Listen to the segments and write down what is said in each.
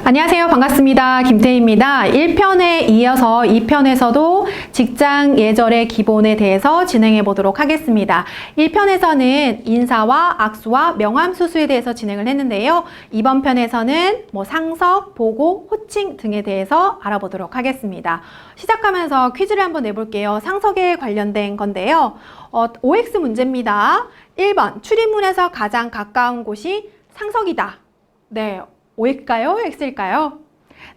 안녕하세요. 반갑습니다. 김태희입니다. 1편에 이어서 2편에서도 직장 예절의 기본에 대해서 진행해 보도록 하겠습니다. 1편에서는 인사와 악수와 명함 수수에 대해서 진행을 했는데요. 이번 편에서는 상석, 보고, 호칭 등에 대해서 알아보도록 하겠습니다. 시작하면서 퀴즈를 한번 내볼게요. 상석에 관련된 건데요. OX 문제입니다. 1번, 출입문에서 가장 가까운 곳이 상석이다. 네. O일까요? X일까요?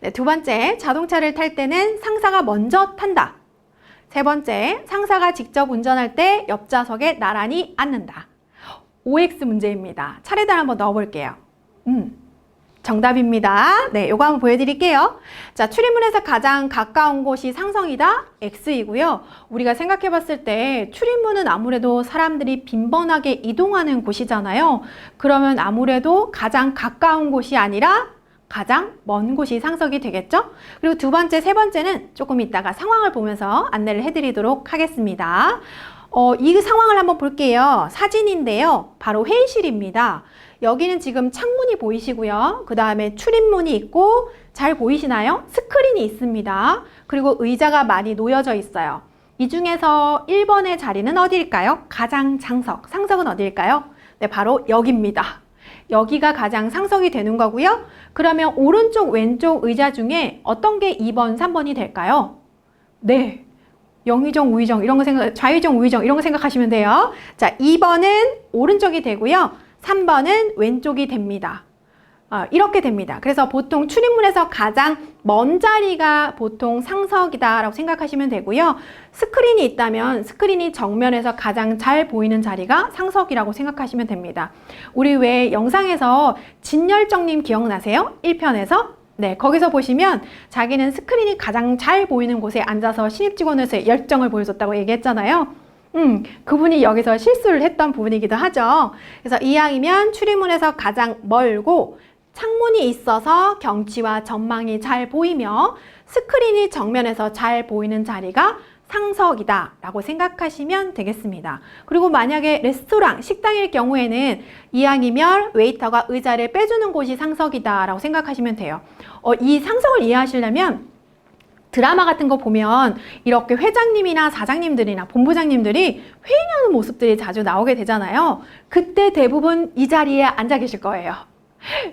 네, 두 번째, 자동차를 탈 때는 상사가 먼저 탄다. 세 번째, 상사가 직접 운전할 때 옆좌석에 나란히 앉는다. OX 문제입니다. 차례대로 한번 넣어볼게요. 정답입니다. 네, 요거 한번 보여드릴게요. 자, 출입문에서 가장 가까운 곳이 상석이다. X이고요. 우리가 생각해 봤을 때 출입문은 아무래도 사람들이 빈번하게 이동하는 곳이잖아요. 그러면 아무래도 가장 가까운 곳이 아니라 가장 먼 곳이 상석이 되겠죠? 그리고 두 번째, 세 번째는 조금 이따가 상황을 보면서 안내를 해드리도록 하겠습니다. 이 상황을 한번 볼게요. 사진인데요. 바로 회의실입니다. 여기는 지금 창문이 보이시고요. 그 다음에 출입문이 있고 잘 보이시나요? 스크린이 있습니다. 그리고 의자가 많이 놓여져 있어요. 이 중에서 1번의 자리는 어디일까요? 가장 상석. 상석은 어디일까요? 네, 바로 여기입니다. 여기가 가장 상석이 되는 거고요. 그러면 오른쪽, 왼쪽 의자 중에 어떤 게 2번, 3번이 될까요? 네. 영의정, 우의정 이런 거 좌의정, 우의정 이런 거 생각하시면 돼요. 자, 2번은 오른쪽이 되고요. 3번은 왼쪽이 됩니다. 이렇게 됩니다. 그래서 보통 출입문에서 가장 먼 자리가 보통 상석이다라고 생각하시면 되고요. 스크린이 있다면 스크린이 정면에서 가장 잘 보이는 자리가 상석이라고 생각하시면 됩니다. 우리 왜 영상에서 진열정님 기억나세요? 1편에서? 네, 거기서 보시면 자기는 스크린이 가장 잘 보이는 곳에 앉아서 신입직원으로서의 열정을 보여줬다고 얘기했잖아요. 그분이 여기서 실수를 했던 부분이기도 하죠. 그래서 이왕이면 출입문에서 가장 멀고 창문이 있어서 경치와 전망이 잘 보이며 스크린이 정면에서 잘 보이는 자리가 상석이다 라고 생각하시면 되겠습니다. 그리고 만약에 레스토랑, 식당일 경우에는 이왕이면 웨이터가 의자를 빼주는 곳이 상석이다 라고 생각하시면 돼요. 이 상석을 이해하시려면 드라마 같은 거 보면 이렇게 회장님이나 사장님들이나 본부장님들이 회의하는 모습들이 자주 나오게 되잖아요. 그때 대부분 이 자리에 앉아 계실 거예요.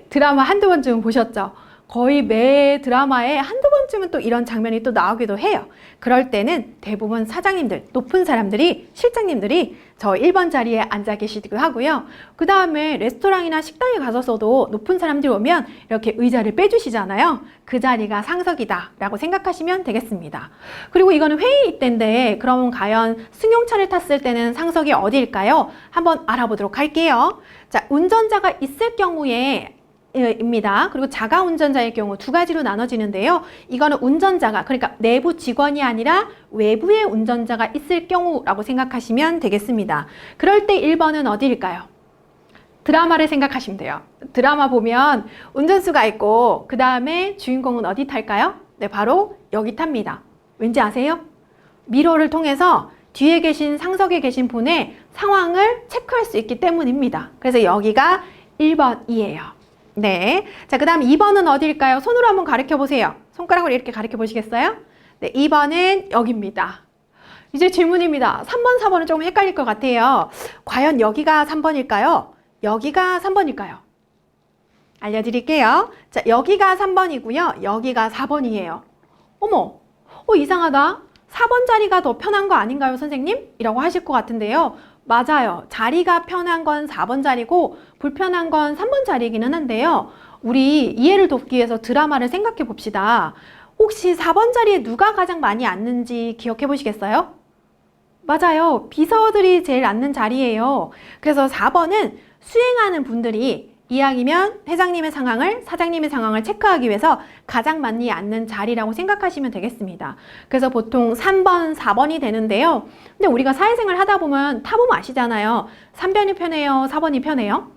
드라마 한두 번쯤은 보셨죠? 거의 매 드라마에 한두 번쯤은 또 이런 장면이 또 나오기도 해요. 그럴 때는 대부분 사장님들, 높은 사람들이, 실장님들이 저 1번 자리에 앉아 계시기도 하고요. 그 다음에 레스토랑이나 식당에 가서도 높은 사람들이 오면 이렇게 의자를 빼주시잖아요. 그 자리가 상석이다 라고 생각하시면 되겠습니다. 그리고 이거는 회의 때인데 그럼 과연 승용차를 탔을 때는 상석이 어디일까요? 한번 알아보도록 할게요. 자, 운전자가 있을 경우에 입니다. 그리고 자가 운전자의 경우 두 가지로 나눠지는데요. 이거는 운전자가, 그러니까 내부 직원이 아니라 외부의 운전자가 있을 경우라고 생각하시면 되겠습니다. 그럴 때 1번은 어디일까요? 드라마를 생각하시면 돼요. 드라마 보면 운전수가 있고 그 다음에 주인공은 어디 탈까요? 네, 바로 여기 탑니다. 왠지 아세요? 미러를 통해서 뒤에 계신 상석에 계신 분의 상황을 체크할 수 있기 때문입니다. 그래서 여기가 1번이에요. 네. 자, 그 다음 2번은 어디일까요? 손으로 한번 가르쳐 보세요. 손가락으로 이렇게 가르쳐 보시겠어요? 네, 2번은 여기입니다. 이제 질문입니다. 3번, 4번은 조금 헷갈릴 것 같아요. 과연 여기가 3번일까요? 여기가 3번일까요? 알려드릴게요. 자, 여기가 3번이고요. 여기가 4번이에요. 어머, 이상하다. 4번 자리가 더 편한 거 아닌가요, 선생님? 이라고 하실 것 같은데요. 맞아요. 자리가 편한 건 4번 자리고 불편한 건 3번 자리이기는 한데요. 우리 이해를 돕기 위해서 드라마를 생각해 봅시다. 혹시 4번 자리에 누가 가장 많이 앉는지 기억해 보시겠어요? 맞아요. 비서들이 제일 앉는 자리예요. 그래서 4번은 수행하는 분들이 이왕이면 회장님의 상황을, 사장님의 상황을 체크하기 위해서 가장 많이 앉는 자리라고 생각하시면 되겠습니다. 그래서 보통 3번, 4번이 되는데요. 근데 우리가 사회생활 하다 보면 타보면 아시잖아요. 3번이 편해요? 4번이 편해요?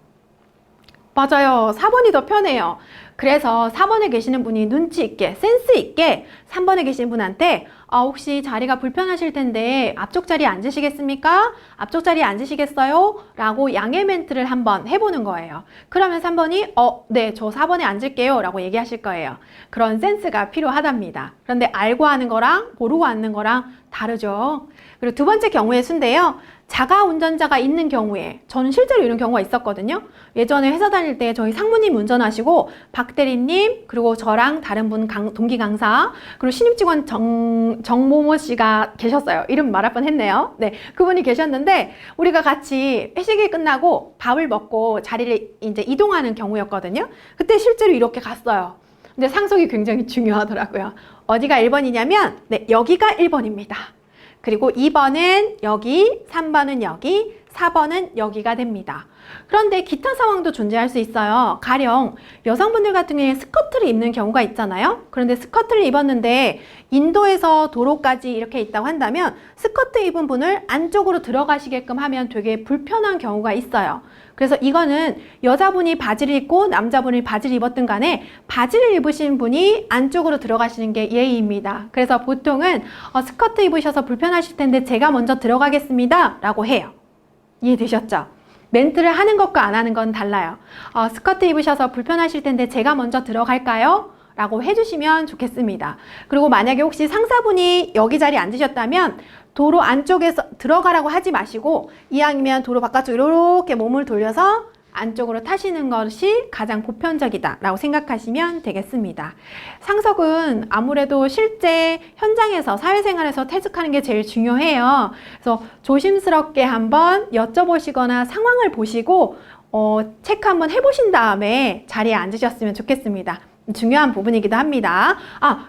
맞아요. 4번이 더 편해요. 그래서 4번에 계시는 분이 눈치 있게, 센스 있게 3번에 계신 분한테 혹시 자리가 불편하실 텐데 앞쪽 자리에 앉으시겠습니까? 앞쪽 자리에 앉으시겠어요? 라고 양해 멘트를 한번 해보는 거예요. 그러면 3번이 네, 저 4번에 앉을게요 라고 얘기하실 거예요. 그런 센스가 필요하답니다. 그런데 알고 하는 거랑 모르고 앉는 거랑 다르죠. 그리고 두 번째 경우의 수인데요. 자가 운전자가 있는 경우에, 저는 실제로 이런 경우가 있었거든요. 예전에 회사 다닐 때 저희 상무님 운전하시고 박 대리님 그리고 저랑 다른 분 동기 강사 그리고 신입 직원 정모모 씨가 계셨어요. 이름 말할 뻔했네요. 네, 그분이 계셨는데 우리가 같이 회식이 끝나고 밥을 먹고 자리를 이제 이동하는 경우였거든요. 그때 실제로 이렇게 갔어요. 근데 상석이 굉장히 중요하더라고요. 어디가 1번이냐면 네, 여기가 1번입니다. 그리고 2번은 여기, 3번은 여기, 4번은 여기가 됩니다. 그런데 기타 상황도 존재할 수 있어요. 가령 여성분들 같은 경우에 스커트를 입는 경우가 있잖아요. 그런데 스커트를 입었는데 인도에서 도로까지 이렇게 있다고 한다면 스커트 입은 분을 안쪽으로 들어가시게끔 하면 되게 불편한 경우가 있어요. 그래서 이거는 여자분이 바지를 입고 남자분이 바지를 입었든 간에 바지를 입으신 분이 안쪽으로 들어가시는 게 예의입니다. 그래서 보통은 스커트 입으셔서 불편하실 텐데 제가 먼저 들어가겠습니다 라고 해요. 이해되셨죠? 멘트를 하는 것과 안 하는 건 달라요. 스커트 입으셔서 불편하실 텐데 제가 먼저 들어갈까요? 라고 해주시면 좋겠습니다. 그리고 만약에 혹시 상사분이 여기 자리에 앉으셨다면 도로 안쪽에서 들어가라고 하지 마시고 이왕이면 도로 바깥쪽으로 이렇게 몸을 돌려서 안쪽으로 타시는 것이 가장 보편적이다 라고 생각하시면 되겠습니다. 상석은 아무래도 실제 현장에서 사회생활에서 퇴직하는 게 제일 중요해요. 그래서 조심스럽게 한번 여쭤보시거나 상황을 보시고 체크 한번 해보신 다음에 자리에 앉으셨으면 좋겠습니다. 중요한 부분이기도 합니다.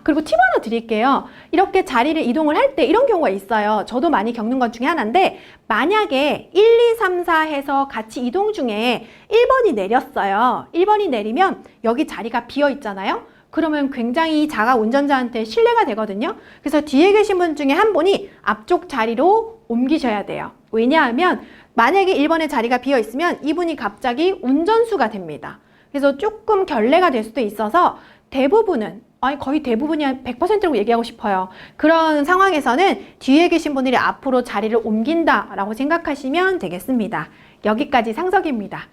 그리고 팁 하나 드릴게요. 이렇게 자리를 이동을 할 때 이런 경우가 있어요. 저도 많이 겪는 것 중에 하나인데 만약에 1, 2, 3, 4 해서 같이 이동 중에 1번이 내렸어요. 1번이 내리면 여기 자리가 비어 있잖아요. 그러면 굉장히 자가 운전자한테 신뢰가 되거든요. 그래서 뒤에 계신 분 중에 한 분이 앞쪽 자리로 옮기셔야 돼요. 왜냐하면 만약에 1번에 자리가 비어 있으면 이분이 갑자기 운전수가 됩니다. 그래서 조금 결례가 될 수도 있어서 대부분은 거의 대부분이 100%라고 얘기하고 싶어요. 그런 상황에서는 뒤에 계신 분들이 앞으로 자리를 옮긴다라고 생각하시면 되겠습니다. 여기까지 상석입니다.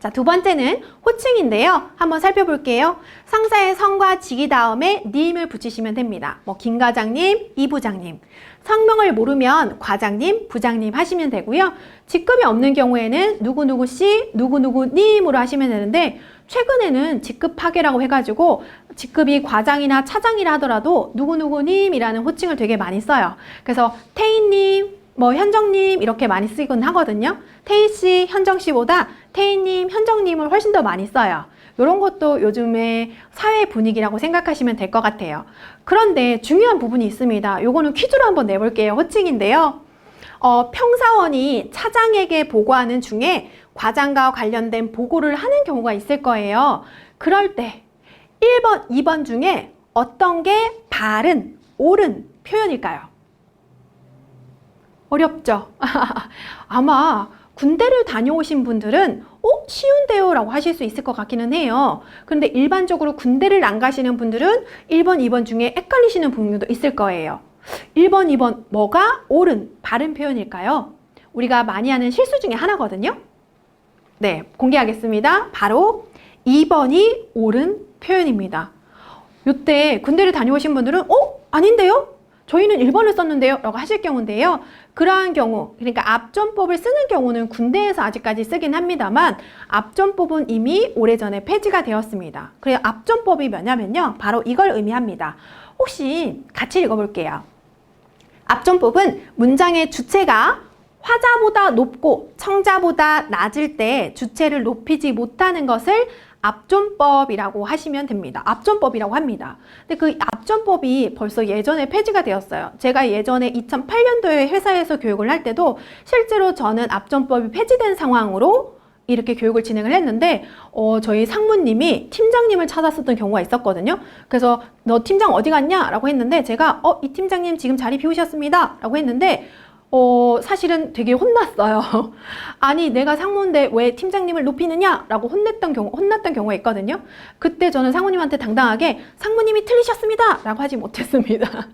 자, 두 번째는 호칭인데요. 한번 살펴볼게요. 상사의 성과 직위 다음에 님을 붙이시면 됩니다. 김 과장님, 이 부장님. 성명을 모르면 과장님, 부장님 하시면 되고요. 직급이 없는 경우에는 누구누구 씨, 누구누구 님으로 하시면 되는데 최근에는 직급 파괴라고 해가지고 직급이 과장이나 차장이라 하더라도 누구누구 님이라는 호칭을 되게 많이 써요. 그래서 태희님, 현정님 이렇게 많이 쓰곤 하거든요. 태희씨, 현정씨보다 태희님, 현정님을 훨씬 더 많이 써요. 이런 것도 요즘의 사회 분위기라고 생각하시면 될 것 같아요. 그런데 중요한 부분이 있습니다. 요거는 퀴즈로 한번 내볼게요. 호칭인데요. 평사원이 차장에게 보고하는 중에 과장과 관련된 보고를 하는 경우가 있을 거예요. 그럴 때 1번, 2번 중에 어떤 게 바른, 옳은 표현일까요? 어렵죠? 아마 군대를 다녀오신 분들은 쉬운데요? 라고 하실 수 있을 것 같기는 해요. 그런데 일반적으로 군대를 안 가시는 분들은 1번, 2번 중에 헷갈리시는 부분도 있을 거예요. 1번, 2번 뭐가 옳은, 바른 표현일까요? 우리가 많이 하는 실수 중에 하나거든요. 네, 공개하겠습니다. 바로 2번이 옳은 표현입니다. 이때 군대를 다녀오신 분들은 아닌데요? 저희는 1번을 썼는데요? 라고 하실 경우인데요. 그러한 경우, 그러니까 앞전법을 쓰는 경우는 군대에서 아직까지 쓰긴 합니다만 앞전법은 이미 오래전에 폐지가 되었습니다. 그래서 앞전법이 뭐냐면요. 바로 이걸 의미합니다. 혹시 같이 읽어볼게요. 앞전법은 문장의 주체가 화자보다 높고 청자보다 낮을 때 주체를 높이지 못하는 것을 앞존법이라고 하시면 됩니다. 앞존법이라고 합니다. 근데 그 앞존법이 벌써 예전에 폐지가 되었어요. 제가 예전에 2008년도에 회사에서 교육을 할 때도 실제로 저는 앞존법이 폐지된 상황으로 이렇게 교육을 진행을 했는데 저희 상무님이 팀장님을 찾았었던 경우가 있었거든요. 그래서 너 팀장 어디 갔냐? 라고 했는데 제가 이 팀장님 지금 자리 비우셨습니다. 라고 했는데 사실은 되게 혼났어요. 아니, 내가 상무인데 왜 팀장님을 높이느냐? 라고 혼났던 경우가 있거든요. 그때 저는 상무님한테 당당하게 상무님이 틀리셨습니다! 라고 하지 못했습니다.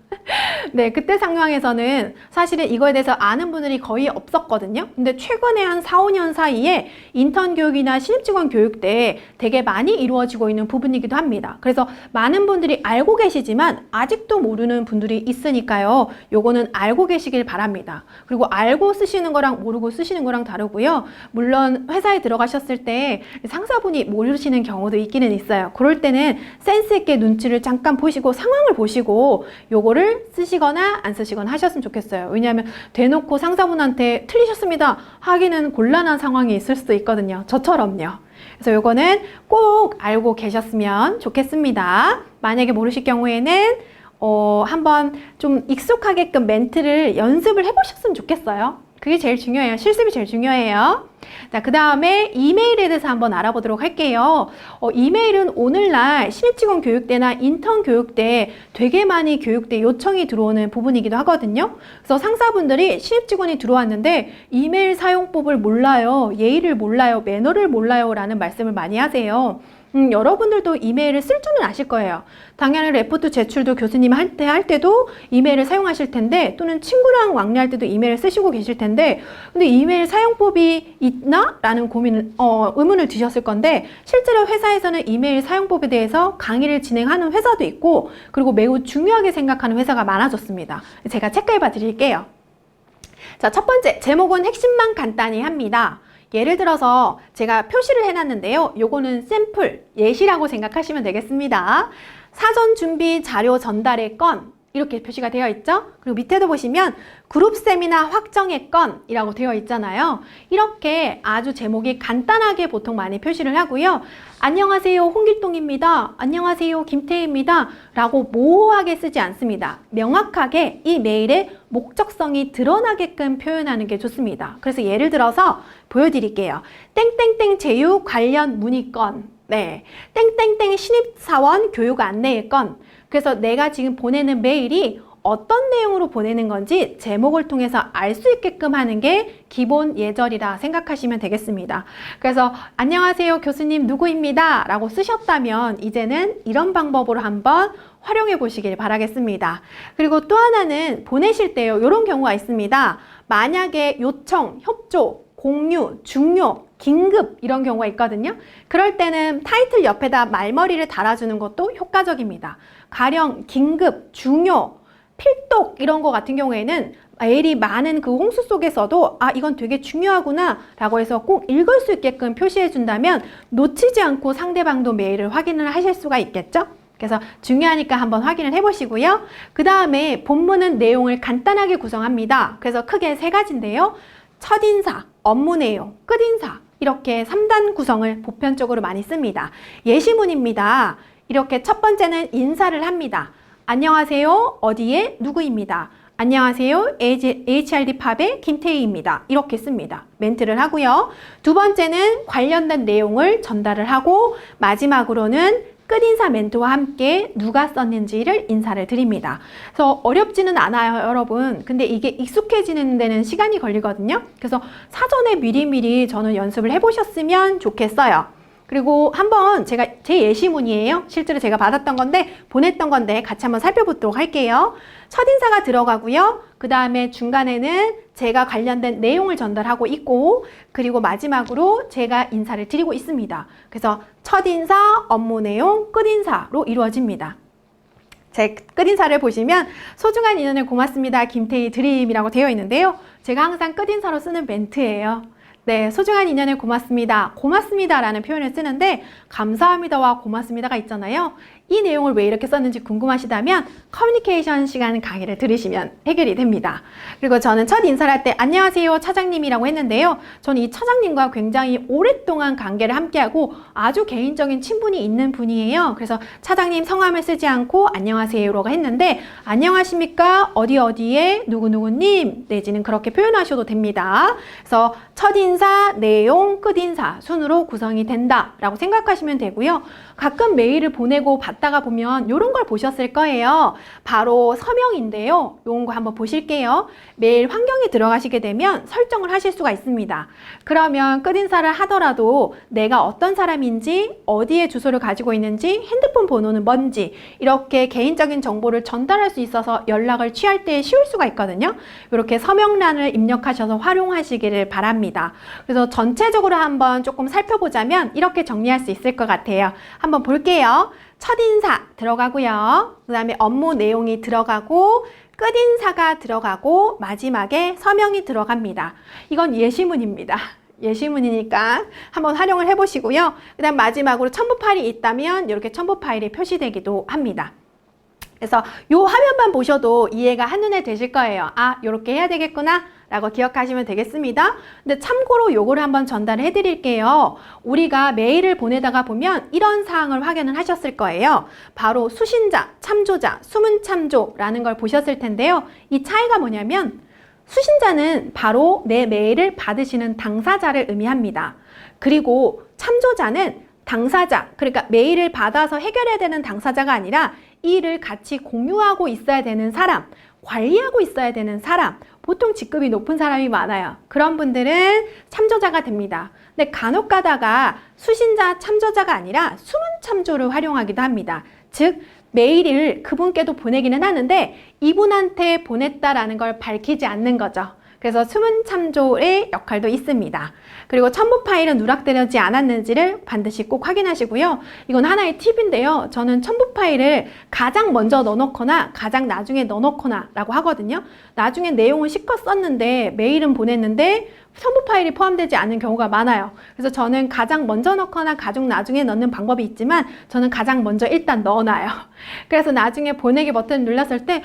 네, 그때 상황에서는 사실은 이거에 대해서 아는 분들이 거의 없었거든요. 근데 최근에 한 4, 5년 사이에 인턴 교육이나 신입직원 교육 때 되게 많이 이루어지고 있는 부분이기도 합니다. 그래서 많은 분들이 알고 계시지만 아직도 모르는 분들이 있으니까요. 요거는 알고 계시길 바랍니다. 그리고 알고 쓰시는 거랑 모르고 쓰시는 거랑 다르고요. 물론 회사에 들어가셨을 때 상사분이 모르시는 경우도 있기는 있어요. 그럴 때는 센스 있게 눈치를 잠깐 보시고 상황을 보시고 요거를 쓰시거나 안 쓰시거나 하셨으면 좋겠어요. 왜냐하면 대놓고 상사분한테 틀리셨습니다 하기는 곤란한 상황이 있을 수도 있거든요. 저처럼요. 그래서 요거는 꼭 알고 계셨으면 좋겠습니다. 만약에 모르실 경우에는 한번 좀 익숙하게끔 멘트를 연습을 해보셨으면 좋겠어요. 그게 제일 중요해요. 실습이 제일 중요해요. 자, 그 다음에 이메일에 대해서 한번 알아보도록 할게요. 이메일은 오늘날 신입직원 교육대나 인턴 교육대 되게 많이 교육대 요청이 들어오는 부분이기도 하거든요. 그래서 상사분들이 신입직원이 들어왔는데 이메일 사용법을 몰라요. 예의를 몰라요. 매너를 몰라요. 라는 말씀을 많이 하세요. 여러분들도 이메일을 쓸 줄은 아실 거예요. 당연히 레포트 제출도 교수님 할 때도 이메일을 사용하실 텐데 또는 친구랑 왕래할 때도 이메일을 쓰시고 계실 텐데 근데 이메일 사용법이 있나? 라는 의문을 드셨을 건데 실제로 회사에서는 이메일 사용법에 대해서 강의를 진행하는 회사도 있고 그리고 매우 중요하게 생각하는 회사가 많아졌습니다. 제가 체크해 봐 드릴게요. 자, 첫 번째 제목은 핵심만 간단히 합니다. 예를 들어서 제가 표시를 해놨는데요. 요거는 샘플, 예시라고 생각하시면 되겠습니다. 사전 준비 자료 전달의 건 이렇게 표시가 되어 있죠. 그리고 밑에도 보시면 그룹 세미나 확정의 건이라고 되어 있잖아요. 이렇게 아주 제목이 간단하게 보통 많이 표시를 하고요. 안녕하세요 홍길동입니다. 안녕하세요 김태희입니다. 라고 모호하게 쓰지 않습니다. 명확하게 이 메일의 목적성이 드러나게끔 표현하는 게 좋습니다. 그래서 예를 들어서 보여드릴게요. 땡땡땡 제휴 관련 문의건, 네, 땡땡땡 신입사원 교육 안내의 건. 그래서 내가 지금 보내는 메일이 어떤 내용으로 보내는 건지 제목을 통해서 알 수 있게끔 하는 게 기본 예절이라 생각하시면 되겠습니다. 그래서 안녕하세요 교수님 누구입니다 라고 쓰셨다면 이제는 이런 방법으로 한번 활용해 보시길 바라겠습니다. 그리고 또 하나는 보내실 때요. 이런 경우가 있습니다. 만약에 요청, 협조, 공유, 중요, 긴급 이런 경우가 있거든요. 그럴 때는 타이틀 옆에다 말머리를 달아주는 것도 효과적입니다. 가령 긴급, 중요, 필독 이런 거 같은 경우에는 메일이 많은 그 홍수 속에서도 아 이건 되게 중요하구나 라고 해서 꼭 읽을 수 있게끔 표시해 준다면 놓치지 않고 상대방도 메일을 확인을 하실 수가 있겠죠. 그래서 중요하니까 한번 확인을 해보시고요. 그 다음에 본문은 내용을 간단하게 구성합니다. 그래서 크게 세 가지인데요. 첫인사, 업무 내용, 끝인사 이렇게 3단 구성을 보편적으로 많이 씁니다. 예시문입니다. 이렇게 첫 번째는 인사를 합니다. 안녕하세요. 어디에 누구입니다. 안녕하세요. HRD 팝의 김태희입니다. 이렇게 씁니다. 멘트를 하고요. 두 번째는 관련된 내용을 전달을 하고 마지막으로는 끝인사 멘트와 함께 누가 썼는지를 인사를 드립니다. 그래서 어렵지는 않아요, 여러분. 근데 이게 익숙해지는 데는 시간이 걸리거든요. 그래서 사전에 미리미리 저는 연습을 해보셨으면 좋겠어요. 그리고 한번 제가 제 예시문이에요. 실제로 제가 받았던 건데 보냈던 건데 같이 한번 살펴보도록 할게요. 첫인사가 들어가고요. 그 다음에 중간에는 제가 관련된 내용을 전달하고 있고 그리고 마지막으로 제가 인사를 드리고 있습니다. 그래서 첫인사, 업무 내용, 끝인사로 이루어집니다. 제 끝인사를 보시면 소중한 인연에 고맙습니다. 김태희 드림이라고 되어 있는데요. 제가 항상 끝인사로 쓰는 멘트예요. 네, 소중한 인연에 고맙습니다. 고맙습니다 라는 표현을 쓰는데 감사합니다와 고맙습니다가 있잖아요. 이 내용을 왜 이렇게 썼는지 궁금하시다면 커뮤니케이션 시간 강의를 들으시면 해결이 됩니다. 그리고 저는 첫 인사를 할 때 안녕하세요 차장님이라고 했는데요. 저는 이 차장님과 굉장히 오랫동안 관계를 함께하고 아주 개인적인 친분이 있는 분이에요. 그래서 차장님 성함을 쓰지 않고 안녕하세요라고 했는데 안녕하십니까 어디에 누구누구님 내지는 그렇게 표현하셔도 됩니다. 그래서 첫 인사, 내용, 끝 인사 순으로 구성이 된다라고 생각하시면 되고요. 가끔 메일을 보내고 왔다가 보면 이런 걸 보셨을 거예요. 바로 서명인데요. 이런 거 한번 보실게요. 메일 환경에 들어가시게 되면 설정을 하실 수가 있습니다. 그러면 끝인사를 하더라도 내가 어떤 사람인지, 어디에 주소를 가지고 있는지, 핸드폰 번호는 뭔지 이렇게 개인적인 정보를 전달할 수 있어서 연락을 취할 때 쉬울 수가 있거든요. 이렇게 서명란을 입력하셔서 활용하시기를 바랍니다. 그래서 전체적으로 한번 조금 살펴보자면 이렇게 정리할 수 있을 것 같아요. 한번 볼게요. 첫인사 들어가고요. 그 다음에 업무 내용이 들어가고 끝인사가 들어가고 마지막에 서명이 들어갑니다. 이건 예시문입니다. 예시문이니까 한번 활용을 해보시고요. 그 다음 마지막으로 첨부 파일이 있다면 이렇게 첨부 파일이 표시되기도 합니다. 그래서 이 화면만 보셔도 이해가 한눈에 되실 거예요. 아, 이렇게 해야 되겠구나 라고 기억하시면 되겠습니다. 근데 참고로 요거를 한번 전달해 드릴게요. 우리가 메일을 보내다가 보면 이런 사항을 확인을 하셨을 거예요. 바로 수신자, 참조자, 수문 참조라는 걸 보셨을 텐데요. 이 차이가 뭐냐면 수신자는 바로 내 메일을 받으시는 당사자를 의미합니다. 그리고 참조자는 당사자, 그러니까 메일을 받아서 해결해야 되는 당사자가 아니라 이 일을 같이 공유하고 있어야 되는 사람, 관리하고 있어야 되는 사람, 보통 직급이 높은 사람이 많아요. 그런 분들은 참조자가 됩니다. 근데 간혹 가다가 수신자, 참조자가 아니라 수문 참조를 활용하기도 합니다. 즉, 메일을 그분께도 보내기는 하는데 이분한테 보냈다라는 걸 밝히지 않는 거죠. 그래서 수문 참조의 역할도 있습니다. 그리고 첨부 파일은 누락되지 않았는지를 반드시 꼭 확인하시고요. 이건 하나의 팁인데요. 저는 첨부 파일을 가장 먼저 넣어놓거나 가장 나중에 넣어놓거나 라고 하거든요. 나중에 내용을 실컷 썼는데 메일은 보냈는데 첨부 파일이 포함되지 않은 경우가 많아요. 그래서 저는 가장 먼저 넣거나 가장 나중에 넣는 방법이 있지만 저는 가장 먼저 일단 넣어놔요. 그래서 나중에 보내기 버튼 눌렀을 때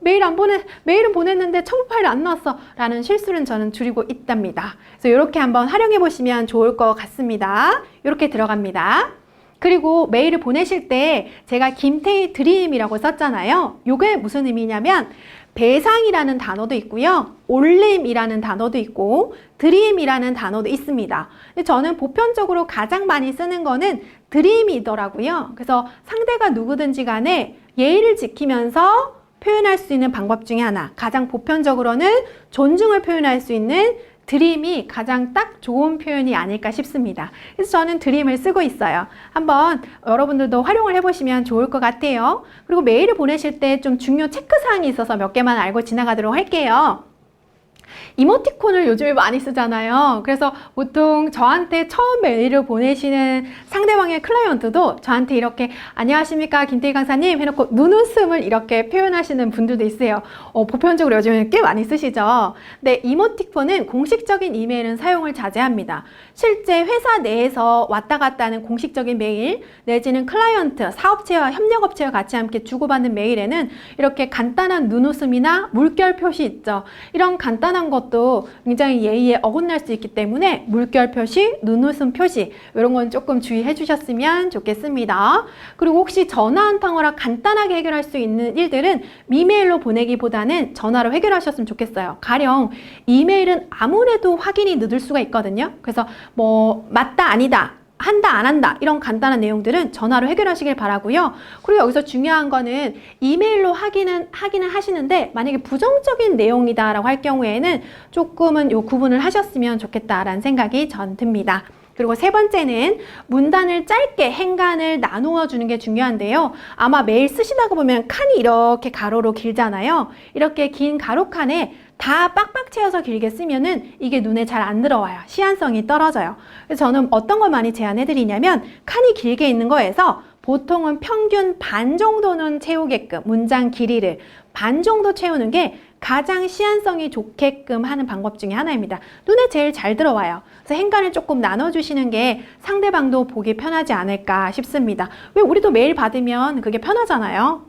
메일은 보냈는데 첨부 파일 안 넣었어 라는 실수는 저는 줄이고 있답니다. 그래서 이렇게 한번 활용해 보시면 좋을 것 같습니다. 이렇게 들어갑니다. 그리고 메일을 보내실 때 제가 김태희 드림이라고 썼잖아요. 이게 무슨 의미냐면 배상이라는 단어도 있고요. 올림이라는 단어도 있고 드림이라는 단어도 있습니다. 근데 저는 보편적으로 가장 많이 쓰는 거는 드림이더라고요. 그래서 상대가 누구든지 간에 예의를 지키면서 표현할 수 있는 방법 중에 하나, 가장 보편적으로는 존중을 표현할 수 있는 드림이 가장 딱 좋은 표현이 아닐까 싶습니다. 그래서 저는 드림을 쓰고 있어요. 한번 여러분들도 활용을 해보시면 좋을 것 같아요. 그리고 메일을 보내실 때 좀 중요 체크사항이 있어서 몇 개만 알고 지나가도록 할게요. 이모티콘을 요즘에 많이 쓰잖아요. 그래서 보통 저한테 처음 메일을 보내시는 상대방의 클라이언트도 저한테 이렇게 안녕하십니까 김태희 강사님 해놓고 눈웃음을 이렇게 표현하시는 분들도 있어요. 보편적으로 요즘에 꽤 많이 쓰시죠. 근데 이모티콘은 공식적인 이메일은 사용을 자제합니다. 실제 회사 내에서 왔다 갔다 하는 공식적인 메일 내지는 클라이언트, 사업체와 협력업체와 같이 함께 주고받는 메일에는 이렇게 간단한 눈웃음이나 물결 표시 있죠. 이런 간단한 것도 굉장히 예의에 어긋날 수 있기 때문에 물결 표시, 눈웃음 표시 이런 건 조금 주의해 주셨으면 좋겠습니다. 그리고 혹시 전화 한 통화라 간단하게 해결할 수 있는 일들은 이메일로 보내기보다는 전화로 해결하셨으면 좋겠어요. 가령 이메일은 아무래도 확인이 늦을 수가 있거든요. 그래서 뭐 맞다 아니다 한다 안 한다 이런 간단한 내용들은 전화로 해결하시길 바라고요. 그리고 여기서 중요한 거는 이메일로 하기는 하시는데 만약에 부정적인 내용이다 라고 할 경우에는 조금은 요 구분을 하셨으면 좋겠다라는 생각이 전 듭니다. 그리고 세 번째는 문단을 짧게 행간을 나누어 주는 게 중요한데요. 아마 메일 쓰시다가 보면 칸이 이렇게 가로로 길잖아요. 이렇게 긴 가로칸에 다 빡빡 채워서 길게 쓰면은 이게 눈에 잘 안 들어와요. 시안성이 떨어져요. 그래서 저는 어떤 걸 많이 제안해 드리냐면 칸이 길게 있는 거에서 보통은 평균 반 정도는 채우게끔 문장 길이를 반 정도 채우는 게 가장 시안성이 좋게끔 하는 방법 중에 하나입니다. 눈에 제일 잘 들어와요. 그래서 행간을 조금 나눠주시는 게 상대방도 보기 편하지 않을까 싶습니다. 왜 우리도 메일 받으면 그게 편하잖아요.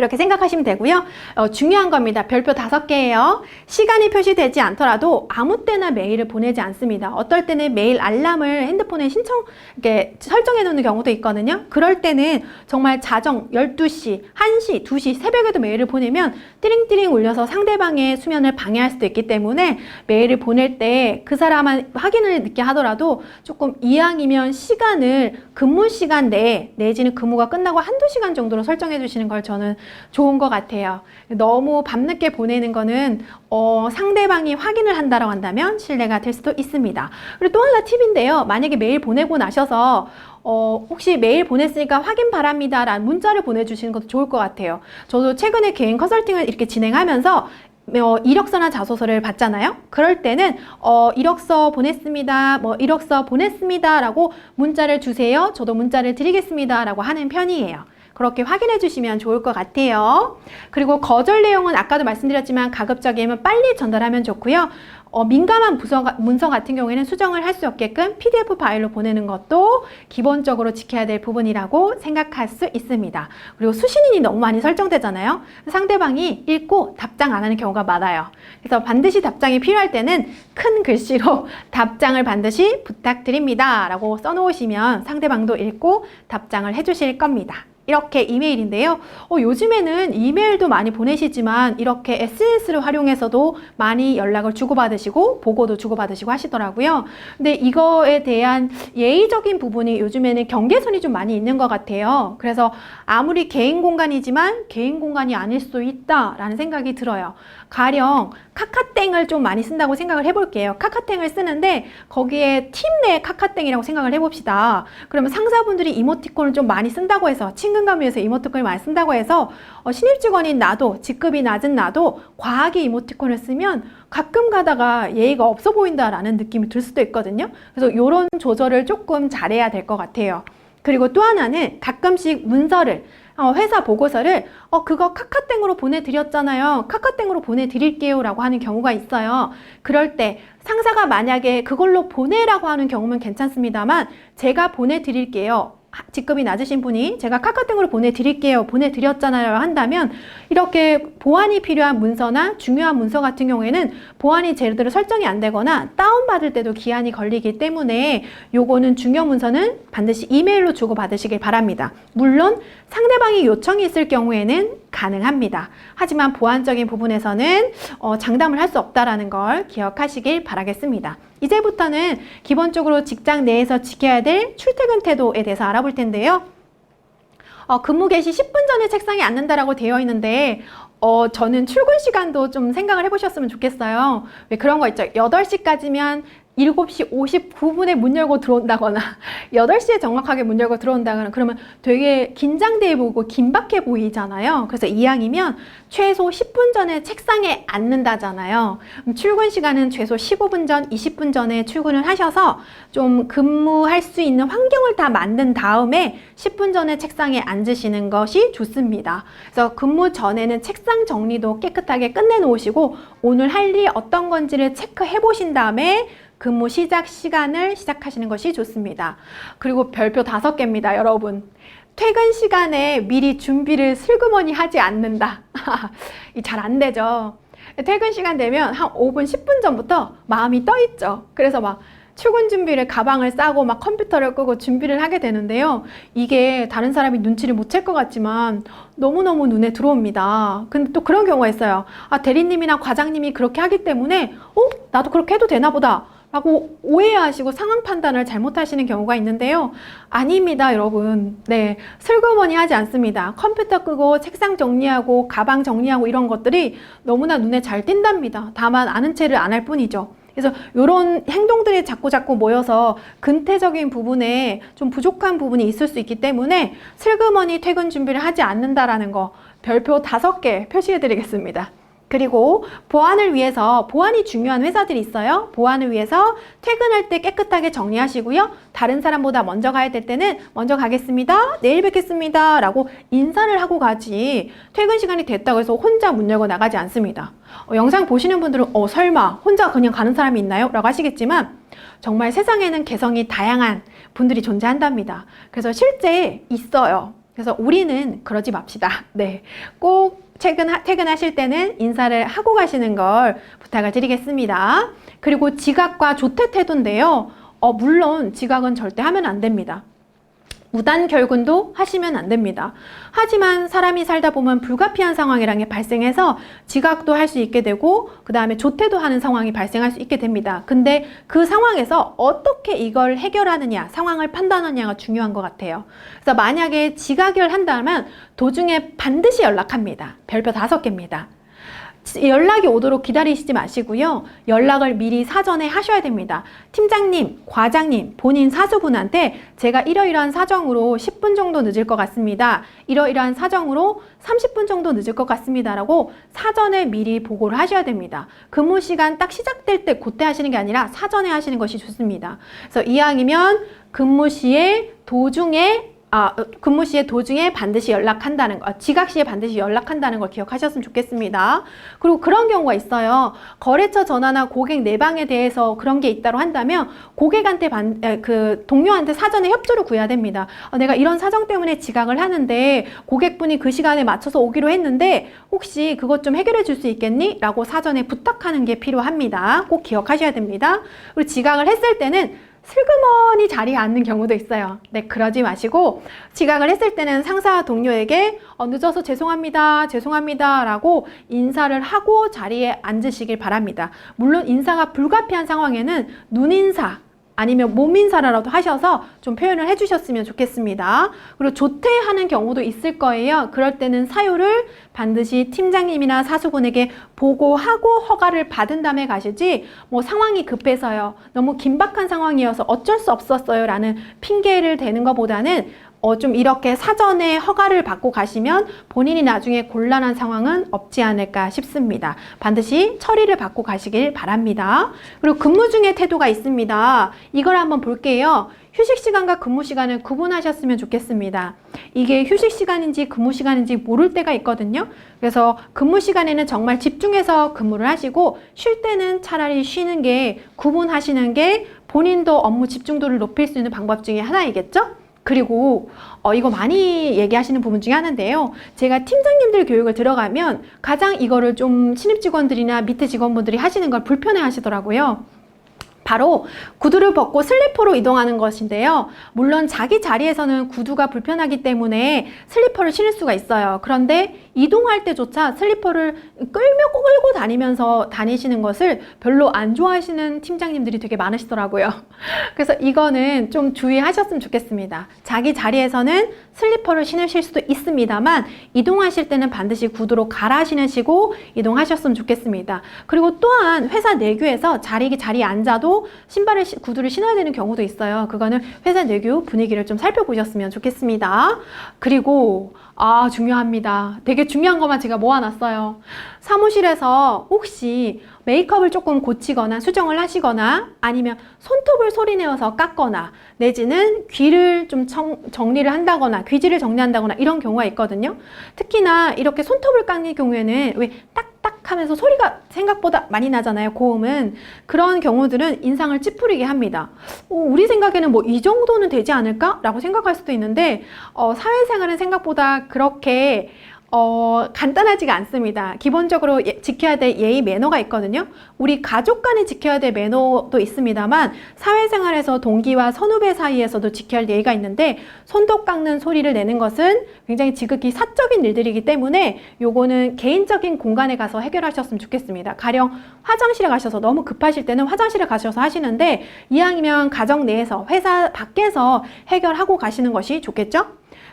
이렇게 생각하시면 되고요. 중요한 겁니다. 별표 5개예요. 시간이 표시되지 않더라도 아무 때나 메일을 보내지 않습니다. 어떨 때는 메일 알람을 핸드폰에 이렇게 설정해 놓는 경우도 있거든요. 그럴 때는 정말 자정 12시, 1시, 2시, 새벽에도 메일을 보내면 띠링띠링 울려서 상대방의 수면을 방해할 수도 있기 때문에 메일을 보낼 때 그 사람은 확인을 늦게 하더라도 조금 이왕이면 시간을 근무 시간 내에 내지는 근무가 끝나고 한두 시간 정도로 설정해 주시는 걸 저는 좋은 것 같아요. 너무 밤늦게 보내는 거는 상대방이 확인을 한다고 한다면 신뢰가 될 수도 있습니다. 그리고 또 하나 팁인데요. 만약에 메일 보내고 나셔서 혹시 메일 보냈으니까 확인 바랍니다 라는 문자를 보내주시는 것도 좋을 것 같아요. 저도 최근에 개인 컨설팅을 이렇게 진행하면서 이력서나 자소서를 받잖아요. 그럴 때는 이력서 보냈습니다. 이력서 보냈습니다 라고 문자를 주세요. 저도 문자를 드리겠습니다 라고 하는 편이에요. 그렇게 확인해 주시면 좋을 것 같아요. 그리고 거절 내용은 아까도 말씀드렸지만 가급적이면 빨리 전달하면 좋고요. 민감한 문서 같은 경우에는 수정을 할 수 없게끔 PDF 파일로 보내는 것도 기본적으로 지켜야 될 부분이라고 생각할 수 있습니다. 그리고 수신인이 너무 많이 설정되잖아요. 상대방이 읽고 답장 안 하는 경우가 많아요. 그래서 반드시 답장이 필요할 때는 큰 글씨로 답장을 반드시 부탁드립니다 라고 써놓으시면 상대방도 읽고 답장을 해주실 겁니다. 이렇게 이메일인데요. 요즘에는 이메일도 많이 보내시지만 이렇게 SNS를 활용해서도 많이 연락을 주고받으시고 보고도 주고받으시고 하시더라고요. 근데 이거에 대한 예의적인 부분이 요즘에는 경계선이 좀 많이 있는 것 같아요. 그래서 아무리 개인 공간이지만 개인 공간이 아닐 수도 있다라는 생각이 들어요. 가령 카카땡을 좀 많이 쓴다고 생각을 해볼게요. 카카땡을 쓰는데 거기에 팀 내 카카땡이라고 생각을 해봅시다. 그러면 상사분들이 이모티콘을 좀 많이 쓴다고 해서 친근감 위해서 이모티콘을 많이 쓴다고 해서 신입 직원인 나도 직급이 낮은 나도 과하게 이모티콘을 쓰면 가끔 가다가 예의가 없어 보인다라는 느낌이 들 수도 있거든요. 그래서 이런 조절을 조금 잘해야 될 것 같아요. 그리고 또 하나는 가끔씩 문서를 회사 보고서를 그거 카카땡으로 보내드렸잖아요. 카카땡으로 보내드릴게요 라고 하는 경우가 있어요. 그럴 때 상사가 만약에 그걸로 보내라고 하는 경우면 괜찮습니다만 제가 보내드릴게요. 직급이 낮으신 분이 제가 카카오톡으로 보내드릴게요. 보내드렸잖아요. 한다면 이렇게 보안이 필요한 문서나 중요한 문서 같은 경우에는 보안이 제대로 설정이 안 되거나 다운받을 때도 기한이 걸리기 때문에 요거는 중요 문서는 반드시 이메일로 주고받으시길 바랍니다. 물론 상대방이 요청이 있을 경우에는 가능합니다. 하지만 보안적인 부분에서는 장담을 할 수 없다라는 걸 기억하시길 바라겠습니다. 이제부터는 기본적으로 직장 내에서 지켜야 될 출퇴근 태도에 대해서 알아볼 텐데요. 근무 개시 10분 전에 책상에 앉는다라고 되어 있는데 저는 출근 시간도 좀 생각을 해보셨으면 좋겠어요. 왜 그런 거 있죠? 8시까지면 7시 59분에 문 열고 들어온다거나 8시에 정확하게 문 열고 들어온다거나 그러면 되게 긴장돼 보이고 긴박해 보이잖아요. 그래서 이왕이면 최소 10분 전에 책상에 앉는다잖아요. 출근 시간은 최소 15분 전, 20분 전에 출근을 하셔서 좀 근무할 수 있는 환경을 다 만든 다음에 10분 전에 책상에 앉으시는 것이 좋습니다. 그래서 근무 전에는 책상 정리도 깨끗하게 끝내 놓으시고 오늘 할 일이 어떤 건지를 체크해 보신 다음에 근무 시작 시간을 시작하시는 것이 좋습니다. 그리고 별표 5개입니다, 여러분. 퇴근 시간에 미리 준비를 슬그머니 하지 않는다. 잘 안 되죠. 퇴근 시간 되면 한 5분, 10분 전부터 마음이 떠 있죠. 그래서 막 출근 준비를 가방을 싸고 막 컴퓨터를 끄고 준비를 하게 되는데요. 이게 다른 사람이 눈치를 못 챌 것 같지만 너무너무 눈에 들어옵니다. 근데 또 그런 경우가 있어요. 대리님이나 과장님이 그렇게 하기 때문에 나도 그렇게 해도 되나 보다 라고 오해하시고 상황 판단을 잘못하시는 경우가 있는데요. 아닙니다, 여러분. 네, 슬그머니 하지 않습니다. 컴퓨터 끄고 책상 정리하고 가방 정리하고 이런 것들이 너무나 눈에 잘 띈답니다. 다만 아는 체를 안 할 뿐이죠. 그래서 이런 행동들이 자꾸 모여서 근태적인 부분에 좀 부족한 부분이 있을 수 있기 때문에 슬그머니 퇴근 준비를 하지 않는다라는 거 별표 5개 표시해 드리겠습니다. 그리고 보안을 위해서, 보안이 중요한 회사들이 있어요. 보안을 위해서 퇴근할 때 깨끗하게 정리하시고요. 다른 사람보다 먼저 가야 될 때는 먼저 가겠습니다. 내일 뵙겠습니다. 라고 인사를 하고 가지 퇴근 시간이 됐다고 해서 혼자 문 열고 나가지 않습니다. 영상 보시는 분들은 설마 혼자 그냥 가는 사람이 있나요? 라고 하시겠지만 정말 세상에는 개성이 다양한 분들이 존재한답니다. 그래서 실제 있어요. 그래서 우리는 그러지 맙시다. 네. 꼭 퇴근하실 때는 인사를 하고 가시는 걸 부탁을 드리겠습니다. 그리고 지각과 조퇴 태도인데요. 물론 지각은 절대 하면 안 됩니다. 무단 결근도 하시면 안 됩니다. 하지만 사람이 살다 보면 불가피한 상황이라는 게 발생해서 지각도 할 수 있게 되고 그 다음에 조퇴도 하는 상황이 발생할 수 있게 됩니다. 근데 그 상황에서 어떻게 이걸 해결하느냐, 상황을 판단하느냐가 중요한 것 같아요. 그래서 만약에 지각을 한다면 도중에 반드시 연락합니다. 별표 5개입니다. 연락이 오도록 기다리시지 마시고요. 연락을 미리 사전에 하셔야 됩니다. 팀장님, 과장님, 본인 사수분한테 제가 이러이러한 사정으로 10분 정도 늦을 것 같습니다. 이러이러한 사정으로 30분 정도 늦을 것 같습니다. 라고 사전에 미리 보고를 하셔야 됩니다. 근무 시간 딱 시작될 때 그때 하시는 게 아니라 사전에 하시는 것이 좋습니다. 그래서 이왕이면 근무 시에 도중에 반드시 연락한다는 거, 지각 시에 반드시 연락한다는 걸 기억하셨으면 좋겠습니다. 그리고 그런 경우가 있어요. 거래처 전화나 고객 내방에 대해서 그런 게 있다고 한다면 고객한테 동료한테 사전에 협조를 구해야 됩니다. 내가 이런 사정 때문에 지각을 하는데 고객분이 그 시간에 맞춰서 오기로 했는데 혹시 그것 좀 해결해 줄 수 있겠니? 라고 사전에 부탁하는 게 필요합니다. 꼭 기억하셔야 됩니다. 그리고 지각을 했을 때는 슬그머니 자리에 앉는 경우도 있어요. 네, 그러지 마시고 지각을 했을 때는 상사 동료에게 늦어서 죄송합니다 라고 인사를 하고 자리에 앉으시길 바랍니다. 물론 인사가 불가피한 상황에는 눈인사 아니면 몸인사라도 하셔서 좀 표현을 해주셨으면 좋겠습니다. 그리고 조퇴하는 경우도 있을 거예요. 그럴 때는 사유를 반드시 팀장님이나 사수분에게 보고하고 허가를 받은 다음에 가시지 뭐 상황이 급해서요. 너무 긴박한 상황이어서 어쩔 수 없었어요 라는 핑계를 대는 것보다는 좀 이렇게 사전에 허가를 받고 가시면 본인이 나중에 곤란한 상황은 없지 않을까 싶습니다. 반드시 처리를 받고 가시길 바랍니다. 그리고 근무 중에 태도가 있습니다. 이걸 한번 볼게요. 휴식 시간과 근무 시간을 구분하셨으면 좋겠습니다. 이게 휴식 시간인지 근무 시간인지 모를 때가 있거든요. 그래서 근무 시간에는 정말 집중해서 근무를 하시고 쉴 때는 차라리 쉬는 게 구분하시는 게 본인도 업무 집중도를 높일 수 있는 방법 중에 하나이겠죠? 그리고 이거 많이 얘기하시는 부분 중에 하나인데요. 제가 팀장님들 교육을 들어가면 가장 이거를 좀 신입 직원들이나 밑에 직원분들이 하시는 걸 불편해 하시더라고요. 바로 구두를 벗고 슬리퍼로 이동하는 것인데요. 물론 자기 자리에서는 구두가 불편하기 때문에 슬리퍼를 신을 수가 있어요. 그런데 이동할 때조차 슬리퍼를 끌고 다니면서 다니시는 것을 별로 안 좋아하시는 팀장님들이 되게 많으시더라고요. 그래서 이거는 좀 주의하셨으면 좋겠습니다. 자기 자리에서는 슬리퍼를 신으실 수도 있습니다만 이동하실 때는 반드시 구두로 갈아 신으시고 이동하셨으면 좋겠습니다. 그리고 또한 회사 내규에서 자리에 앉아도 구두를 신어야 되는 경우도 있어요. 그거는 회사 내규 분위기를 좀 살펴보셨으면 좋겠습니다. 그리고 중요합니다. 되게 중요한 것만 제가 모아놨어요. 사무실에서 혹시 메이크업을 조금 고치거나 수정을 하시거나 아니면 손톱을 소리내어서 깎거나 내지는 귀를 좀 정리를 한다거나 귀지를 정리한다거나 이런 경우가 있거든요. 특히나 이렇게 손톱을 깎는 경우에는 왜 딱딱 하면서 소리가 생각보다 많이 나잖아요. 고음은. 그런 경우들은 인상을 찌푸리게 합니다. 우리 생각에는 뭐 이 정도는 되지 않을까? 라고 생각할 수도 있는데 사회생활은 생각보다 그렇게 간단하지가 않습니다. 기본적으로 지켜야 될 예의 매너가 있거든요. 우리 가족 간에 지켜야 될 매너도 있습니다만 사회생활에서 동기와 선후배 사이에서도 지켜야 할 예의가 있는데 손톱 깎는 소리를 내는 것은 굉장히 지극히 사적인 일들이기 때문에 요거는 개인적인 공간에 가서 해결하셨으면 좋겠습니다. 가령 화장실에 가셔서 너무 급하실 때는 화장실에 가셔서 하시는데 이왕이면 가정 내에서 회사 밖에서 해결하고 가시는 것이 좋겠죠?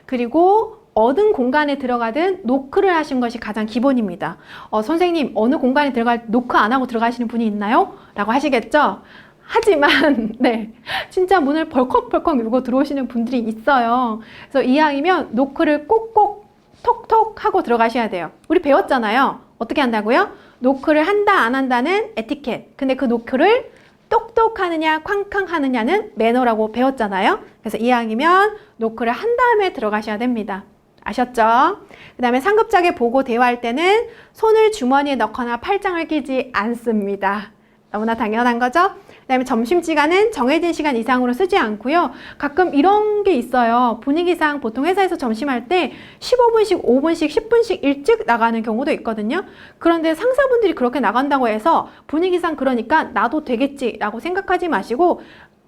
그리고 어느 공간에 들어가든 노크를 하신 것이 가장 기본입니다. 선생님 어느 공간에 들어갈 노크 안 하고 들어가시는 분이 있나요? 라고 하시겠죠? 하지만 네, 진짜 문을 벌컥벌컥 열고 들어오시는 분들이 있어요. 그래서 이왕이면 노크를 꼭꼭 톡톡 하고 들어가셔야 돼요. 우리 배웠잖아요. 어떻게 한다고요? 노크를 한다 안 한다는 에티켓. 근데 그 노크를 똑똑 하느냐 쾅쾅 하느냐는 매너라고 배웠잖아요. 그래서 이왕이면 노크를 한 다음에 들어가셔야 됩니다. 아셨죠? 그 다음에 상급자에게 보고 대화할 때는 손을 주머니에 넣거나 팔짱을 끼지 않습니다. 너무나 당연한 거죠? 그다음에 점심시간은 정해진 시간 이상으로 쓰지 않고요. 가끔 이런 게 있어요. 분위기상 보통 회사에서 점심할 때 15분씩, 5분씩, 10분씩 일찍 나가는 경우도 있거든요. 그런데 상사분들이 그렇게 나간다고 해서 분위기상 그러니까 나도 되겠지라고 생각하지 마시고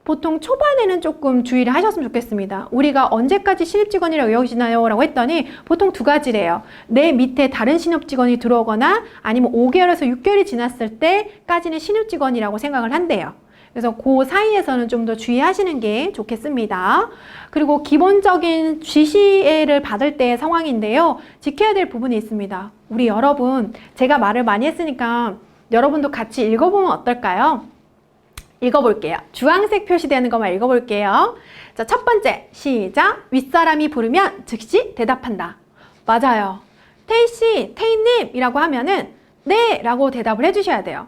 보통 초반에는 조금 주의를 하셨으면 좋겠습니다. 우리가 언제까지 신입직원이라고 여기시나요? 라고 했더니 보통 두 가지래요. 내 밑에 다른 신입직원이 들어오거나 아니면 5개월에서 6개월이 지났을 때까지는 신입직원이라고 생각을 한대요. 그래서 그 사이에서는 좀 더 주의하시는 게 좋겠습니다. 그리고 기본적인 지시를 받을 때의 상황인데요. 지켜야 될 부분이 있습니다. 우리 여러분, 제가 말을 많이 했으니까 여러분도 같이 읽어보면 어떨까요? 읽어볼게요. 주황색 표시되는 것만 읽어볼게요. 자, 첫 번째, 시작. 윗사람이 부르면 즉시 대답한다. 맞아요. 태희씨, 태희님이라고 하면은 네! 라고 대답을 해주셔야 돼요.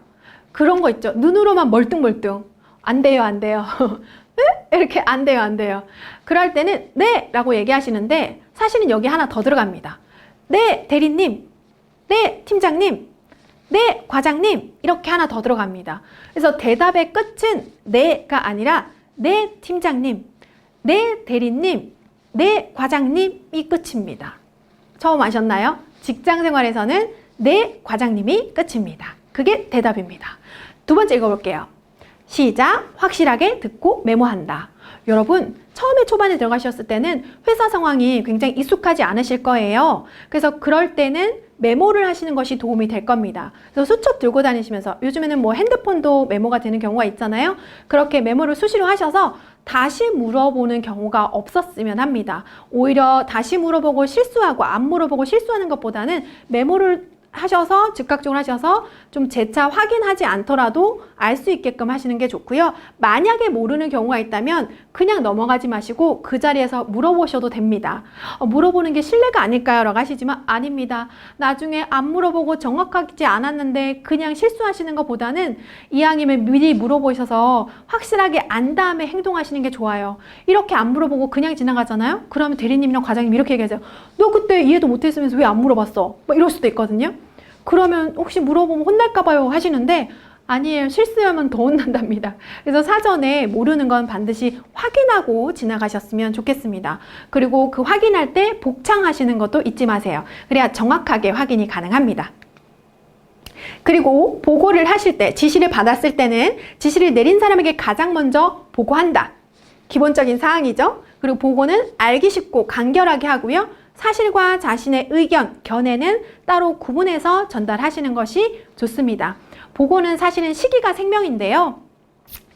그런 거 있죠. 눈으로만 멀뚱멀뚱. 안 돼요, 안 돼요. 이렇게 안 돼요, 안 돼요. 그럴 때는 네! 라고 얘기하시는데 사실은 여기 하나 더 들어갑니다. 네, 대리님. 네, 팀장님. 네, 과장님. 이렇게 하나 더 들어갑니다. 그래서 대답의 끝은 네가 아니라 네, 팀장님. 네, 대리님. 네, 과장님이 끝입니다. 처음 아셨나요? 직장 생활에서는 네, 과장님이 끝입니다. 그게 대답입니다. 두 번째 읽어볼게요. 시작. 확실하게 듣고 메모한다. 여러분, 처음에 초반에 들어가셨을 때는 회사 상황이 굉장히 익숙하지 않으실 거예요. 그래서 그럴 때는 메모를 하시는 것이 도움이 될 겁니다. 그래서 수첩 들고 다니시면서 요즘에는 뭐 핸드폰도 메모가 되는 경우가 있잖아요. 그렇게 메모를 수시로 하셔서 다시 물어보는 경우가 없었으면 합니다. 오히려 다시 물어보고 실수하고 안 물어보고 실수하는 것보다는 메모를 하셔서 즉각적으로 하셔서 좀 재차 확인하지 않더라도 알 수 있게끔 하시는 게 좋고요. 만약에 모르는 경우가 있다면 그냥 넘어가지 마시고 그 자리에서 물어보셔도 됩니다. 물어보는 게 신뢰가 아닐까요? 라고 하시지만 아닙니다. 나중에 안 물어보고 정확하지 않았는데 그냥 실수하시는 것보다는 이왕이면 미리 물어보셔서 확실하게 안 다음에 행동하시는 게 좋아요. 이렇게 안 물어보고 그냥 지나가잖아요? 그러면 대리님이랑 과장님이 이렇게 얘기하세요. 너 그때 이해도 못했으면서 왜 안 물어봤어? 뭐 이럴 수도 있거든요. 그러면 혹시 물어보면 혼날까봐요 하시는데 아니에요. 실수하면 더 혼난답니다. 그래서 사전에 모르는 건 반드시 확인하고 지나가셨으면 좋겠습니다. 그리고 그 확인할 때 복창하시는 것도 잊지 마세요. 그래야 정확하게 확인이 가능합니다. 그리고 보고를 하실 때, 지시를 받았을 때는 지시를 내린 사람에게 가장 먼저 보고한다. 기본적인 사항이죠. 그리고 보고는 알기 쉽고 간결하게 하고요. 사실과 자신의 의견, 견해는 따로 구분해서 전달하시는 것이 좋습니다. 보고는 사실은 시기가 생명인데요.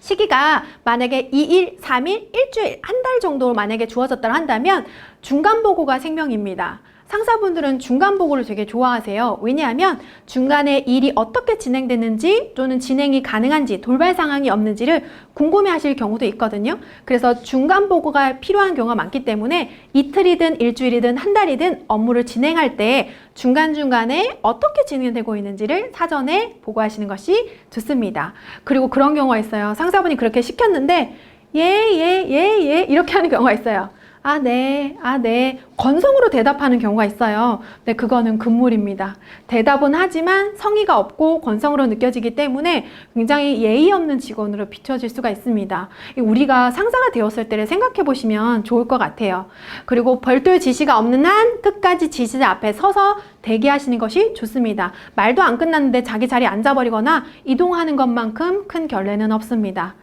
시기가 만약에 2일, 3일, 일주일, 한 달 정도 만약에 주어졌다 한다면 중간 보고가 생명입니다. 상사분들은 중간 보고를 되게 좋아하세요. 왜냐하면 중간에 일이 어떻게 진행됐는지 또는 진행이 가능한지 돌발 상황이 없는지를 궁금해하실 경우도 있거든요. 그래서 중간 보고가 필요한 경우가 많기 때문에 이틀이든 일주일이든 한 달이든 업무를 진행할 때 중간중간에 어떻게 진행되고 있는지를 사전에 보고하시는 것이 좋습니다. 그리고 그런 경우가 있어요. 상사분이 그렇게 시켰는데 예, 이렇게 하는 경우가 있어요. 아, 네. 건성으로 대답하는 경우가 있어요. 네, 그거는 금물입니다. 대답은 하지만 성의가 없고 건성으로 느껴지기 때문에 굉장히 예의 없는 직원으로 비춰질 수가 있습니다. 우리가 상사가 되었을 때를 생각해 보시면 좋을 것 같아요. 그리고 별도의 지시가 없는 한 끝까지 지시자 앞에 서서 대기하시는 것이 좋습니다. 말도 안 끝났는데 자기 자리에 앉아버리거나 이동하는 것만큼 큰 결례는 없습니다.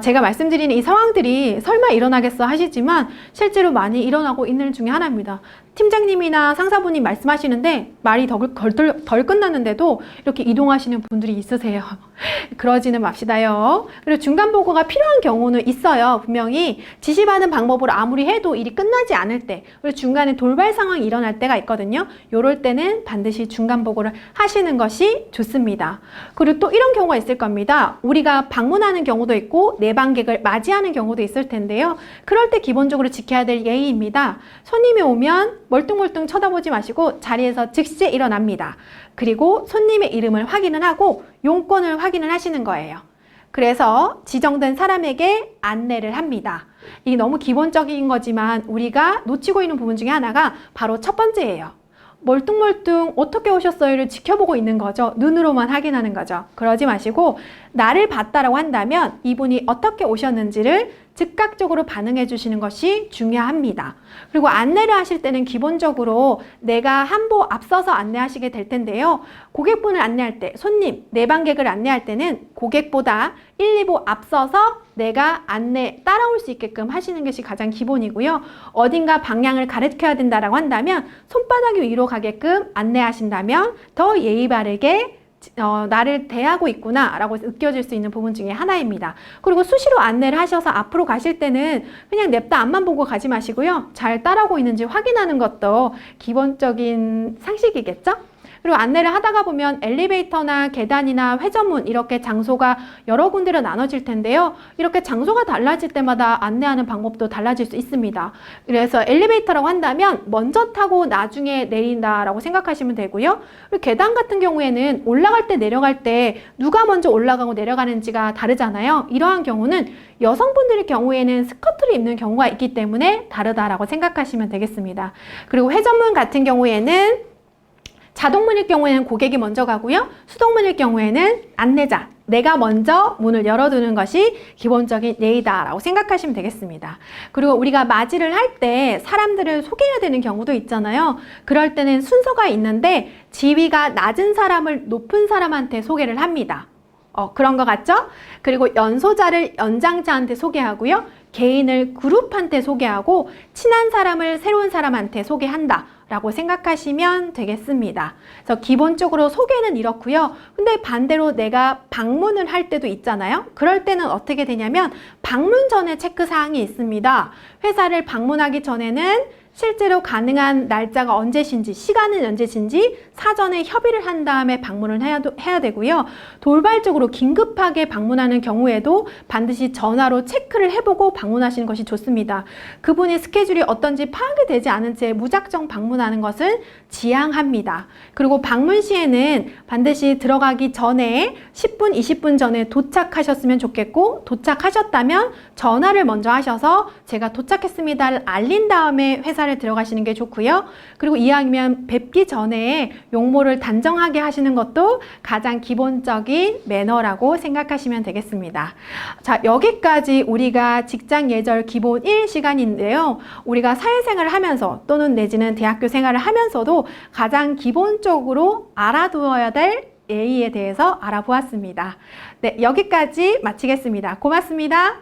제가 말씀드리는 이 상황들이 설마 일어나겠어 하시지만 실제로 많이 일어나고 있는 중에 하나입니다. 팀장님이나 상사분이 말씀하시는데 말이 덜 끝났는데도 이렇게 이동하시는 분들이 있으세요. 그러지는 맙시다요. 그리고 중간 보고가 필요한 경우는 있어요. 분명히 지시받은 방법으로 아무리 해도 일이 끝나지 않을 때, 그리고 중간에 돌발 상황이 일어날 때가 있거든요. 이럴 때는 반드시 중간 보고를 하시는 것이 좋습니다. 그리고 또 이런 경우가 있을 겁니다. 우리가 방문하는 경우도 있고 내방객을 맞이하는 경우도 있을 텐데요. 그럴 때 기본적으로 지켜야 될 예의입니다. 손님이 오면 멀뚱멀뚱 쳐다보지 마시고 자리에서 즉시 일어납니다. 그리고 손님의 이름을 확인을 하고 용건을 확인을 하시는 거예요. 그래서 지정된 사람에게 안내를 합니다. 이게 너무 기본적인 거지만 우리가 놓치고 있는 부분 중에 하나가 바로 첫 번째예요. 멀뚱멀뚱 어떻게 오셨어요를 지켜보고 있는 거죠. 눈으로만 확인하는 거죠. 그러지 마시고 나를 봤다라고 한다면 이분이 어떻게 오셨는지를 즉각적으로 반응해 주시는 것이 중요합니다. 그리고 안내를 하실 때는 기본적으로 내가 한 보 앞서서 안내하시게 될 텐데요. 고객분을 안내할 때, 손님, 내방객을 안내할 때는 고객보다 1, 2보 앞서서 내가 안내 따라올 수 있게끔 하시는 것이 가장 기본이고요. 어딘가 방향을 가르쳐야 된다라고 한다면 손바닥이 위로 가게끔 안내하신다면 더 예의 바르게 나를 대하고 있구나 라고 느껴질 수 있는 부분 중에 하나입니다. 그리고 수시로 안내를 하셔서 앞으로 가실 때는 그냥 냅다 앞만 보고 가지 마시고요. 잘 따라오고 있는지 확인하는 것도 기본적인 상식이겠죠? 그리고 안내를 하다가 보면 엘리베이터나 계단이나 회전문 이렇게 장소가 여러 군데로 나눠질 텐데요. 이렇게 장소가 달라질 때마다 안내하는 방법도 달라질 수 있습니다. 그래서 엘리베이터라고 한다면 먼저 타고 나중에 내린다라고 생각하시면 되고요. 그리고 계단 같은 경우에는 올라갈 때 내려갈 때 누가 먼저 올라가고 내려가는지가 다르잖아요. 이러한 경우는 여성분들의 경우에는 스커트를 입는 경우가 있기 때문에 다르다라고 생각하시면 되겠습니다. 그리고 회전문 같은 경우에는 자동문일 경우에는 고객이 먼저 가고요. 수동문일 경우에는 안내자, 내가 먼저 문을 열어두는 것이 기본적인 예의다라고 생각하시면 되겠습니다. 그리고 우리가 맞이를 할 때 사람들을 소개해야 되는 경우도 있잖아요. 그럴 때는 순서가 있는데 지위가 낮은 사람을 높은 사람한테 소개를 합니다. 그런 것 같죠? 그리고 연소자를 연장자한테 소개하고요. 개인을 그룹한테 소개하고 친한 사람을 새로운 사람한테 소개한다 라고 생각하시면 되겠습니다. 그래서 기본적으로 소개는 이렇고요. 근데 반대로 내가 방문을 할 때도 있잖아요. 그럴 때는 어떻게 되냐면 방문 전에 체크사항이 있습니다. 회사를 방문하기 전에는 실제로 가능한 날짜가 언제신지, 시간은 언제신지 사전에 협의를 한 다음에 방문을 해야 되고요. 돌발적으로 긴급하게 방문하는 경우에도 반드시 전화로 체크를 해보고 방문하시는 것이 좋습니다. 그분의 스케줄이 어떤지 파악이 되지 않은 채 무작정 방문하는 것은 지양합니다. 그리고 방문 시에는 반드시 들어가기 전에 10분, 20분 전에 도착하셨으면 좋겠고, 도착하셨다면 전화를 먼저 하셔서 제가 도착했습니다를 알린 다음에 회사를 들어가시는 게 좋고요. 그리고 이왕이면 뵙기 전에 용모를 단정하게 하시는 것도 가장 기본적인 매너라고 생각하시면 되겠습니다. 자, 여기까지 우리가 직장 예절 기본 1 시간인데요. 우리가 사회생활을 하면서 또는 내지는 대학교 생활을 하면서도 가장 기본적으로 알아두어야 될 예의에 대해서 알아보았습니다. 네, 여기까지 마치겠습니다. 고맙습니다.